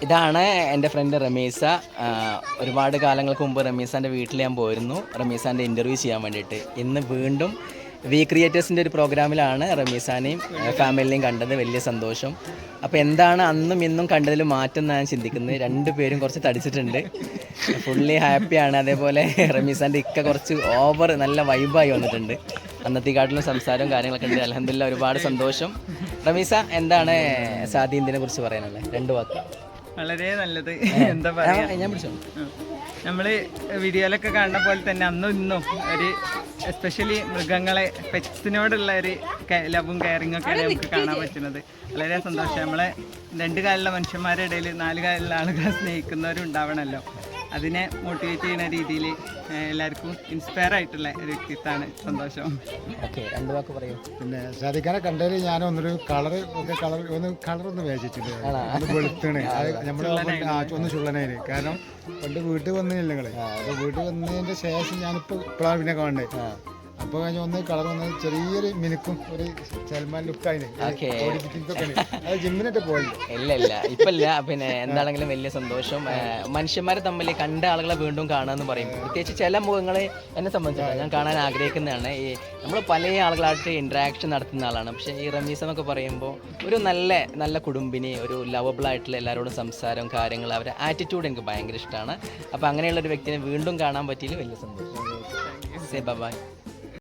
ഇതാണ് എൻ്റെ ഫ്രണ്ട് റമീസ. ഒരുപാട് കാലങ്ങൾക്ക് മുമ്പ് റമീസാൻ്റെ വീട്ടിൽ ഞാൻ പോയിരുന്നു റമീസാൻ്റെ ഇൻ്റർവ്യൂ ചെയ്യാൻ വേണ്ടിയിട്ട്. ഇന്ന് വീണ്ടും വി ക്രിയേറ്റേഴ്സിൻ്റെ ഒരു പ്രോഗ്രാമിലാണ് റമീസാനെയും ഫാമിലിനെയും കണ്ടത്. വലിയ സന്തോഷം. അപ്പോൾ എന്താണ് അന്നും ഇന്നും കണ്ടതിൽ മാറ്റം എന്നാണ് ഞാൻ ചിന്തിക്കുന്നത്. രണ്ടുപേരും കുറച്ച് തടിച്ചിട്ടുണ്ട്, ഫുള്ളി ഹാപ്പിയാണ്. അതേപോലെ റമീസാൻ്റെ ഇക്ക കുറച്ച് ഓവർ നല്ല വൈബായി വന്നിട്ടുണ്ട്. അന്നത്തെക്കാട്ടിലും സംസാരവും കാര്യങ്ങളൊക്കെ ഉണ്ട്. അൽഹംദുലില്ലാ ഒരുപാട് സന്തോഷം. റമീസ, എന്താണ് സാദീന്തിനെ കുറിച്ച് പറയാനുള്ളത്? 2 വാക്ക്. വളരെ നല്ലത്. എന്താ പറയാ, ഞാൻ പിടിച്ചോ. നമ്മൾ വീഡിയോയിലൊക്കെ കാണുന്ന പോലെ തന്നെ അന്നും ഇന്നും ഒരു എസ്പെഷ്യലി മൃഗങ്ങളെ പെറ്റ്സിനോടുള്ള ഒരു ലവും കെയറിങ്ങും ഒക്കെയാണ് നമുക്ക് കാണാൻ പറ്റുന്നത്. വളരെ സന്തോഷം. നമ്മളെ 2 കാലുള്ള മനുഷ്യന്മാരുടെ ഇടയിൽ 4 കാലുള്ള ആളുകളെ സ്നേഹിക്കുന്നവരും ഉണ്ടാവണമല്ലോ. അതിനെ മോട്ടിവേറ്റ് ചെയ്യുന്ന രീതിയിൽ എല്ലാവർക്കും ഇൻസ്പയർ ആയിട്ടുള്ള ഒരു വ്യക്തിത്വമാണ്. സന്തോഷം. ഓക്കെ, 2 വാക്ക് പറയൂ. പിന്നെ സാദിഖാനെ കണ്ടതിൽ ഞാൻ ഒന്നൊരു കളറൊന്ന് വേചിച്ചില്ല, വെളുത്താണ് നമ്മൾ ഒന്ന് ചുള്ളനായി. കാരണം പണ്ട് വീട്ടിൽ വന്നില്ല നിങ്ങള്, അപ്പോൾ വീട്ടിൽ വന്നതിന്റെ ശേഷം ഞാനിപ്പോൾ ഇപ്പോഴാണ് പിന്നെ കാണുന്നത്. അപ്പോൾ കഴിഞ്ഞ ഒന്ന് കളർ വന്നത് ചെറിയൊരു മിനുക്കും ഒരു സൽമാൻ ലുക്കായിന് ജിമ്മിനൊക്കെ പോയില്ല. ഇല്ല ഇപ്പല്ല. പിന്നെ എന്താണെങ്കിലും വലിയ സന്തോഷം. മനുഷ്യന്മാരെ തമ്മിൽ കണ്ട ആളുകളെ വീണ്ടും കാണാമെന്ന് പറയും. പ്രത്യേകിച്ച് ചില മുഖങ്ങളെ എന്നെ സംബന്ധിച്ചിടത്തോളം ഞാൻ കാണാൻ ആഗ്രഹിക്കുന്നതാണ്. ഈ നമ്മൾ പല ആളുകളായിട്ട് ഇൻട്രാക്ഷൻ നടത്തുന്ന ആളാണ്. പക്ഷേ ഈ റമീസ് എന്നൊക്കെ പറയുമ്പോൾ ഒരു നല്ല കുടുംബിനി, ഒരു ലവബിൾ ആയിട്ടുള്ള എല്ലാവരോടും സംസാരം കാര്യങ്ങൾ, അവരുടെ ആറ്റിറ്റ്യൂഡ് എനിക്ക് ഭയങ്കര ഇഷ്ടമാണ്. അപ്പോൾ അങ്ങനെയുള്ളൊരു വ്യക്തിനെ വീണ്ടും കാണാൻ പറ്റിയതിൽ വലിയ സന്തോഷം. Say by.